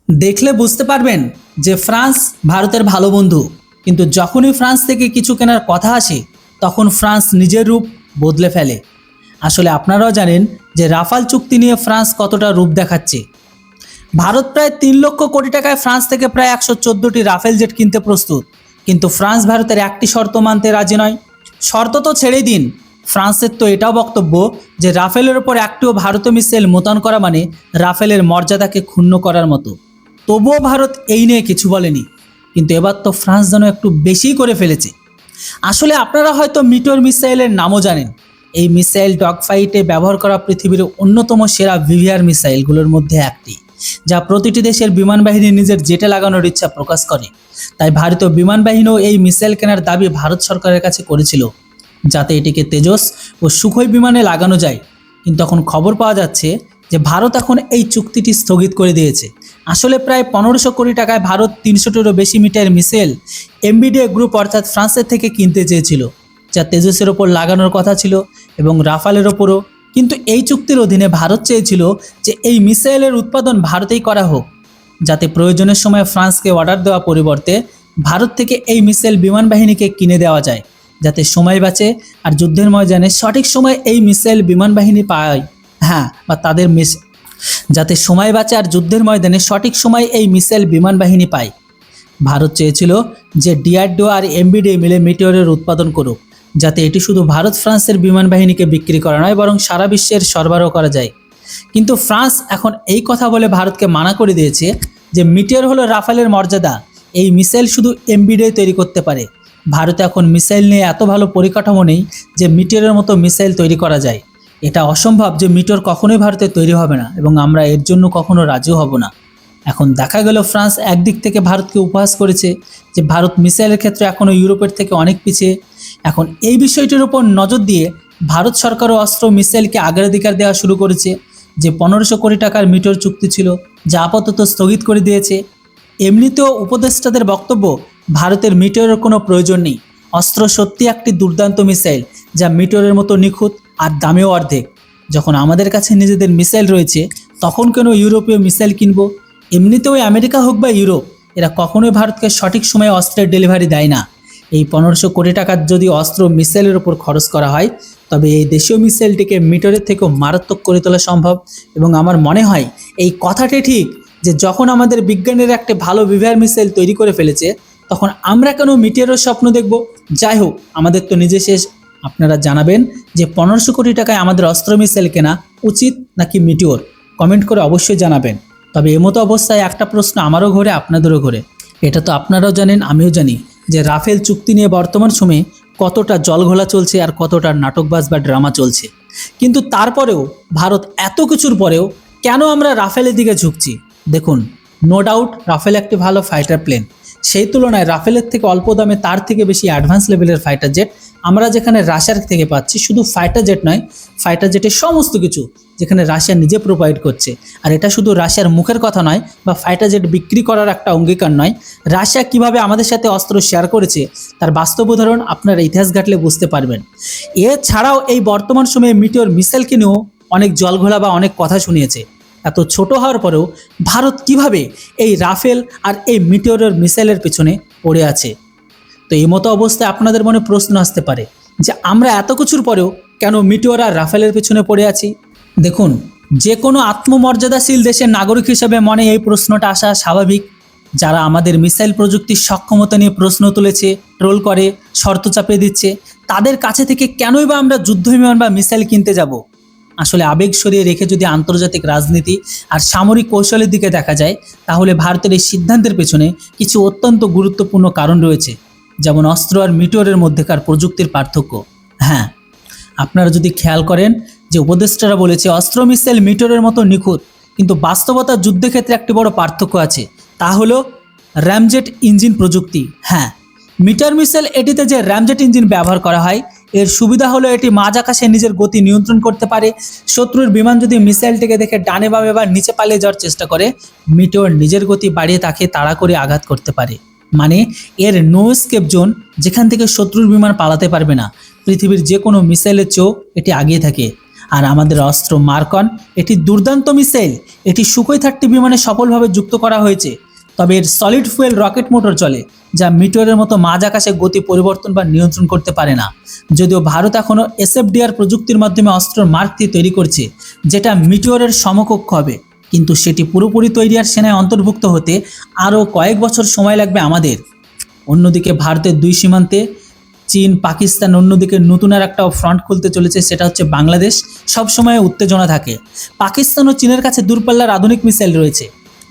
দেখলে বুঝতে পারবেন যে ফ্রান্স ভারতের ভালো বন্ধু, কিন্তু যখনই ফ্রান্স থেকে কিছু কেনার কথা আসে তখন ফ্রান্স নিজের রূপ বদলে ফেলে। আসলে আপনারাও জানেন যে রাফাল চুক্তি নিয়ে ফ্রান্স কতটা রূপ দেখাচ্ছে। ভারত প্রায় 3 লক্ষ কোটি টাকায় ফ্রান্স থেকে প্রায় 114টি রাফেল জেট কিনতে প্রস্তুত, কিন্তু ফ্রান্স ভারতের একটি শর্ত মানতে রাজি নয়। শর্ত তো ছেড়েই দিন, ফ্রান্সের তো এটাও বক্তব্য যে রাফেলের ওপর একটিও ভারতীয় মিসাইল মোতায়েন করা মানে রাফেলের মর্যাদাকে ক্ষুণ্ণ করার মতো। তবুও ভারত এই নিয়ে কিছু বলেনি, কিন্তু এবার তো ফ্রান্স যেন একটু বেশিই করে ফেলেছে। আসলে আপনারা হয়তো মিটোর মিসাইলের নামও জানেন। এই মিসাইল ডগ ফাইটে ব্যবহার করা পৃথিবীর অন্যতম সেরা ভিভিআর মিসাইলগুলোর মধ্যে একটি, যা প্রতিটি দেশের বিমান বাহিনী নিজের জেটে লাগানোর ইচ্ছা প্রকাশ করে। তাই ভারতীয় বিমান বাহিনীও এই মিসাইল কেনার দাবি ভারত সরকারের কাছে করেছিল, যাতে এটিকে তেজস ও সুখোই বিমানে লাগানো যায়। কিন্তু এখন খবর পাওয়া যাচ্ছে যে ভারত এখন এই চুক্তিটি স্থগিত করে দিয়েছে। আসলে প্রায় 1500 কোটি টাকায় ভারত 300টিরও বেশি মিটার মিসাইল এমবিডিএ গ্রুপ অর্থাৎ ফ্রান্সের থেকে কিনতে চেয়েছিল, যা তেজসের ওপর লাগানোর কথা ছিল এবং রাফালের ওপরও। কিন্তু এই চুক্তির অধীনে ভারত চেয়েছিল যে এই মিসাইলের উৎপাদন ভারতেই করা হোক, যাতে প্রয়োজনের সময় ফ্রান্সকে অর্ডার দেওয়া পরিবর্তে ভারত থেকে এই মিসাইল বিমান বাহিনীকে কিনে দেওয়া যায়, যাতে সময় বাঁচে আর যুদ্ধের ময়দানে সঠিক সময়ে এই মিসাইল বিমান বাহিনী পায়। হ্যাঁ, বা তাদের যাতে সময় বাঁচে আর যুদ্ধের ময়দানে সঠিক সময় এই মিসাইল বিমান বাহিনী পায়। ভারত চেয়েছিল যে ডিআরডিও আর এমবিডি মিলে মিটিওরের উৎপাদন করুক, যাতে এটি শুধু ভারত ফ্রান্সের বিমান বাহিনীকে বিক্রি করা নয় বরং সারা বিশ্বের সরবরাহ করা যায়। কিন্তু ফ্রান্স এখন এই কথা বলে ভারতকে মানা করে দিয়েছে যে মিটিওর হলো রাফালের মর্যাদা, এই মিসাইল শুধু এমবিডি তৈরি করতে পারে। ভারতে এখন মিসাইল নিয়ে এত ভালো পরিকাঠামো নেই যে মিটিওরের মতো মিসাইল তৈরি করা যায়। এটা অসম্ভব যে মিটিওর কখনোই ভারতে তৈরি হবে না, এবং আমরা এর জন্য কখনো রাজিও হব না। এখন দেখা গেল ফ্রান্স একদিক থেকে ভারতকে উপহাস করেছে যে ভারত মিসাইলের ক্ষেত্রে এখনও ইউরোপের থেকে অনেক পিছিয়ে। এখন এই বিষয়টির উপর নজর দিয়ে ভারত সরকারও অস্ত্র মিসাইলকে অগ্রাধিকার দেওয়া শুরু করেছে। যে 1500 কোটি টাকার মিটোর চুক্তি ছিল, যা আপাতত স্থগিত করে দিয়েছে। এমনিতেও উপদেষ্টাদের বক্তব্য, ভারতের মিটোরের কোনো প্রয়োজন নেই। অস্ত্র সত্যি একটি দুর্দান্ত মিসাইল, যা মিটোরের মতো নিখুঁত আর দামেও অর্ধেক। যখন আমাদের কাছে নিজেদের মিসাইল রয়েছে তখন কেন ইউরোপীয় মিসাইল কিনবো? এমনিতেও আমেরিকা হোক বা ইউরোপ, এরা কখনোই ভারতকে সঠিক সময়ে অস্ত্রের ডেলিভারি দেয় না। এই 1500 কোটি টাকার যদি অস্ত্র মিসাইলের উপর খরচ করা হয়, তবে এই দেশীয় মিসাইলটিকে মিটারের থেকেও মারাত্মক করে তোলা সম্ভব। এবং আমার মনে হয় এই কথাটি ঠিক যে যখন আমাদের বিজ্ঞানীরা একটা ভালো ভিভিআর মিসাইল তৈরি করে ফেলেছে, তখন আমরা কেন মিটিওরের স্বপ্ন দেখব? যাই হোক, আমাদের তো নিজে শেষ। আপনারা জানাবেন যে 1500 কোটি টাকায় আমাদের অস্ত্র মিসাইল কেনা উচিত নাকি মিটিওর? কমেন্ট করে অবশ্যই জানাবেন। তবে এমতো অবস্থায় একটা প্রশ্ন আমারও ঘরে, আপনাদেরও ঘরে। এটা তো আপনারাও জানেন, আমিও জানি যে রাফেল চুক্তি নিয়ে বর্তমান সময়ে কতটা জলঘোলা চলছে আর কতটা নাটকবাজ বা ড্রামা চলছে। কিন্তু তারপরেও ভারত এত কিছুর পরেও কেন আমরা রাফেলের দিকে ঝুঁকছি? দেখুন, নো ডাউট রাফেল একটি ভালো ফাইটার প্লেন। সেই তুলনায় রাফেলের থেকে অল্প দামে তার থেকে বেশি অ্যাডভান্স লেভেলের ফাইটার জেট আমরা যেখানে রাশিয়ার থেকে পাচ্ছি। শুধু ফাইটার জেট নয়, ফাইটার জেটের সমস্ত কিছু যেখানে রাশিয়া নিজে প্রোভাইড করছে। আর এটা শুধু রাশিয়ার মুখের কথা নয় বা ফাইটার জেট বিক্রি করার একটা অঙ্গীকার নয়। রাশিয়া কিভাবে আমাদের সাথে অস্ত্র শেয়ার করেছে তার বাস্তব উদাহরণ আপনারা ইতিহাস ঘাটলে বুঝতে পারবেন। এছাড়াও এই বর্তমান সময়ে মিটিওর মিসাইলকে নিয়েও অনেক জলঘোলা বা অনেক কথা শুনিয়েছে। এত ছোট হওয়ার পরেও ভারত কিভাবে এই রাফেল আর এই মিটিওরের মিসাইলের পেছনে পড়ে আছে? তো এই মতো অবস্থায় আপনাদের মনে প্রশ্ন আসতে পারে যে আমরা এত কিছুর পরেও কেন মিটিওর আর রাফেলের পেছনে পড়ে আছি? দেখুন, যে কোনো আত্মমর্যাদাশীল দেশের নাগরিক হিসেবে মনে এই প্রশ্নটা আসা স্বাভাবিক। যারা আমাদের মিসাইল প্রযুক্তির সক্ষমতা নিয়ে প্রশ্ন তুলেছে, ট্রোল করে, শর্ত চাপিয়ে দিচ্ছে, তাদের কাছে থেকে কেনই বা আমরা যুদ্ধ বিমান বা মিসাইল কিনতে যাব? আসলে আবেগ সরিয়ে রেখে যদি আন্তর্জাতিক রাজনীতি আর সামরিক কৌশলের দিকে দেখা যায়, তাহলে ভারতের এই সিদ্ধান্তের পেছনে কিছু অত্যন্ত গুরুত্বপূর্ণ কারণ রয়েছে, যেমন অস্ত্র আর মিটিওরের মধ্যেকার প্রযুক্তির পার্থক্য। হ্যাঁ, আপনারা যদি খেয়াল করেন যে উপদেষ্টারা বলেছে অস্ত্র মিসাইল মিটিওরের মতো নিখুঁত, কিন্তু বাস্তবতা যুদ্ধক্ষেত্রে একটি বড় পার্থক্য আছে, তা হলো র্যামজেট ইঞ্জিন প্রযুক্তি। হ্যাঁ, মিটার মিসাইল এটিতে যে র্যামজেট ইঞ্জিন ব্যবহার করা হয়, এর সুবিধা হলো এটি মাঝ আকাশে নিজের গতি নিয়ন্ত্রণ করতে পারে। শত্রুর বিমান যদি মিসাইলটিকে দেখে ডানে বামে বা নিচে পালিয়ে যাওয়ার চেষ্টা করে, মিটিওর নিজের গতি বাড়িয়ে তাকে তাড়া করে আঘাত করতে পারে। মানে এর নো এসকেপ জোন, যেখান থেকে শত্রুর বিমান পালাতে পারবে না। পৃথিবীর যে কোনো মিসাইলের চেয়েও এটি আগিয়ে থাকে। আর আমাদের অস্ত্র মার্কন, এটি দুর্দান্ত মিসাইল। এটি সুখোই 30 বিমানে সফলভাবে যুক্ত করা হয়েছে। তবে এর সলিড ফুয়েল রকেট মোটর চলে, যা মিটিওরের মতো মাঝ আকাশে গতি পরিবর্তন বা নিয়ন্ত্রণ করতে পারে না। যদিও ভারত এখনও SFDR প্রযুক্তির মাধ্যমে অস্ত্র মার্ক 3 তৈরি করছে, যেটা মিটিওরের সমকক্ষ হবে, কিন্তু সেটি পুরোপুরি তৈরি আর সেনায় অন্তর্ভুক্ত হতে আরও কয়েক বছর সময় লাগবে আমাদের। অন্যদিকে ভারতের দুই সীমান্তে চীন, পাকিস্তান, অন্যদিকে নতুন আর একটা ফ্রন্ট খুলতে চলেছে, সেটা হচ্ছে বাংলাদেশ। সবসময় উত্তেজনা থাকে। পাকিস্তান ও চীনের কাছে দূরপাল্লার আধুনিক মিসাইল রয়েছে।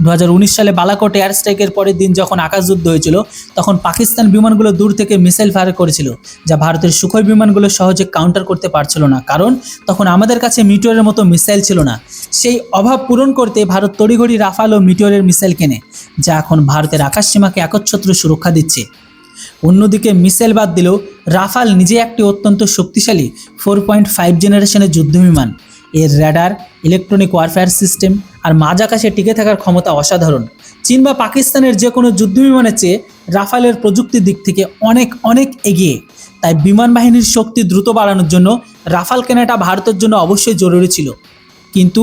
2019 সালে বালাকোট এয়ার স্ট্রাইকের পরের দিন যখন আকাশযুদ্ধ হয়েছিল, তখন পাকিস্তান বিমানগুলো দূর থেকে মিসাইল ফায়ার করেছিল, যা ভারতের সুখোই বিমানগুলো সহজে কাউন্টার করতে পারছিল না, কারণ তখন আমাদের কাছে মিটিওরের মতো মিসাইল ছিল না। সেই অভাব পূরণ করতে ভারত তড়িঘড়ি রাফাল ও মিটিওরের মিসাইল কেনে, যা এখন ভারতের আকাশসীমাকে একচ্ছত্র সুরক্ষা দিচ্ছে। অন্যদিকে মিসাইল বাদ দিলেও রাফাল নিজে একটি অত্যন্ত শক্তিশালী 4.5 জেনারেশনের যুদ্ধবিমান। এর র্যাডার, ইলেকট্রনিক ওয়ারফেয়ার সিস্টেম আর মাঝ আকাশে টিকে থাকার ক্ষমতা অসাধারণ। চীন বা পাকিস্তানের যে কোনো যুদ্ধবিমানের চেয়ে রাফালের প্রযুক্তির দিক থেকে অনেক অনেক এগিয়ে। তাই বিমান বাহিনীর শক্তি দ্রুত বাড়ানোর জন্য রাফাল কেনাটা ভারতের জন্য অবশ্যই জরুরি ছিল। কিন্তু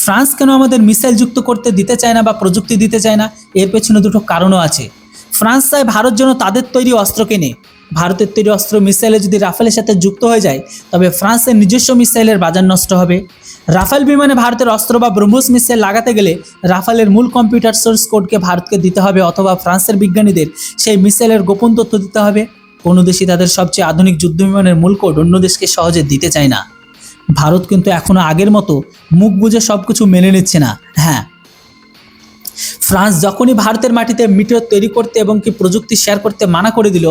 ফ্রান্স কেন আমাদের মিসাইল যুক্ত করতে দিতে চায় না বা প্রযুক্তি দিতে চায় না? এর পেছনে দুটো কারণও আছে। ফ্রান্স চায় ভারত যেন তাদের তৈরি অস্ত্র কেনে। ভারতের তৈরি অস্ত্র মিসাইলে যদি রাফালের সাথে যুক্ত হয়ে যায়, তবে ফ্রান্সের নিজস্ব মিসাইলের বাজার নষ্ট হবে। রাফাল বিমানে ভারতের অস্ত্র বা ব্রহ্মোস মিসাইল লাগাতে গেলে রাফালের মূল কম্পিউটার সোর্স কোডকে ভারতকে দিতে হবে, অথবা ফ্রান্সের বিজ্ঞানীদের সেই মিসাইলের গোপন তথ্য দিতে হবে। কোনো দেশই তাদের সবচেয়ে আধুনিক যুদ্ধবিমানের মূল কোড অন্য দেশকে সহজে দিতে চায় না। ভারত কিন্তু এখনও আগের মতো মুখ বুজে সব কিছু মেনে নিচ্ছে না। হ্যাঁ, ফ্রান্স যখনই ভারতের মাটিতে মিটিওর তৈরি করতে এবং কি প্রযুক্তি শেয়ার করতে মানা করে দিল,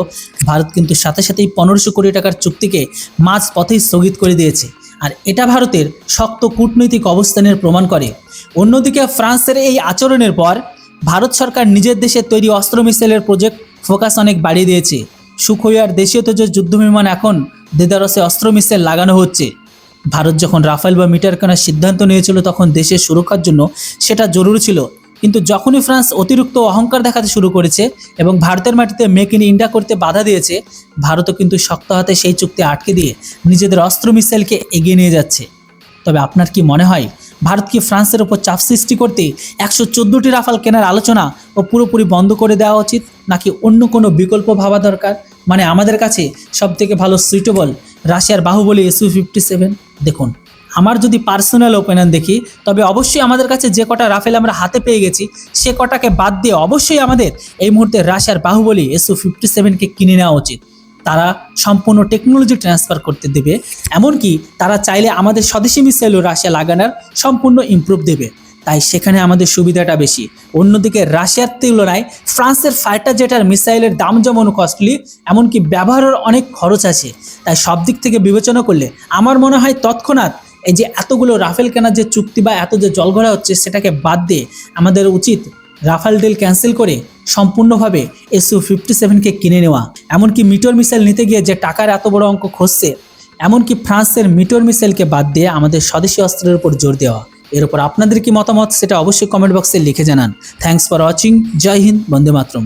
ভারত কিন্তু সাথে সাথেই 1500 কোটি টাকার চুক্তিকে মাঝ পথেই স্থগিত করে দিয়েছে। আর এটা ভারতের শক্ত কূটনৈতিক অবস্থানের প্রমাণ করে। অন্যদিকে ফ্রান্সের এই আচরণের পর ভারত সরকার নিজের দেশে তৈরি অস্ত্র মিসাইলের প্রজেক্ট ফোকাস অনেক বাড়িয়ে দিয়েছে। সুখোই আর দেশীয় তেজস যুদ্ধবিমান এখন দেদারসে অস্ত্র মিসাইল লাগানো হচ্ছে। ভারত যখন রাফাল বা মিটার কেনার সিদ্ধান্ত নিয়েছিল, তখন দেশের সুরক্ষার জন্য সেটা জরুরি ছিল। কিন্তু যখনই ফ্রান্স অতিরিক্ত অহংকার দেখাতে শুরু করেছে এবং ভারতের মাটিতে মেক ইন ইন্ডিয়া করতে বাধা দিয়েছে, ভারতও কিন্তু শক্ত হাতে সেই চুক্তি আটকে দিয়ে নিজেদের অস্ত্র মিসাইলকে এগিয়ে নিয়ে যাচ্ছে। তবে আপনার কি মনে হয়, ভারত কি ফ্রান্সের ওপর চাপ সৃষ্টি করতে 114টি রাফাল কেনার আলোচনা ও পুরোপুরি বন্ধ করে দেওয়া উচিত, নাকি অন্য কোনো বিকল্প ভাবা দরকার? মানে আমাদের কাছে সবথেকে ভালো সুইটেবল রাশিয়ার বাহুবলী Su-57? দেখুন, আমার যদি পার্সোনাল ওপিনিয়ন দেখি, তবে অবশ্যই আমাদের কাছে যে কটা রাফেল আমরা হাতে পেয়ে গেছি, সে কটাকে বাদ দিয়ে অবশ্যই আমাদের এই মুহূর্তে রাশিয়ার বাহুবলী Su-57কে কিনে নেওয়া উচিত। তারা সম্পূর্ণ টেকনোলজি ট্রান্সফার করতে দেবে, এমনকি তারা চাইলে আমাদের স্বদেশি মিসাইলও রাশিয়া লাগানোর সম্পূর্ণ ইমপ্রুভ দেবে। তাই সেখানে আমাদের সুবিধাটা বেশি। অন্যদিকে রাশিয়ার তুলনায় ফ্রান্সের ফাইটার জেটার মিসাইলের দাম যেমন কস্টলি, এমনকি ব্যবহারের অনেক খরচ আছে। তাই সব দিক থেকে বিবেচনা করলে আমার মনে হয় তৎক্ষণাৎ এই যে এতগুলো রাফেল কেনার যে চুক্তি বা এত যে জলঘোলা হচ্ছে, সেটাকে বাদ দিয়ে আমাদের উচিত রাফাল ডিল ক্যান্সেল করে সম্পূর্ণভাবে Su-57কে কিনে নেওয়া। এমনকি মিটিওর মিসাইল নিতে গিয়ে যে টাকার এত বড় অঙ্ক খসছে, এমনকি ফ্রান্সের মিটিওর মিসাইলকে বাদ দিয়ে আমাদের স্বদেশি অস্ত্রের উপর জোর দেওয়া। এর উপর আপনাদের কি মতামত, সেটা অবশ্যই কমেন্ট বক্সে লিখে জানান। Thanks for watching. জয় হিন্দ, বন্দে মাতরম।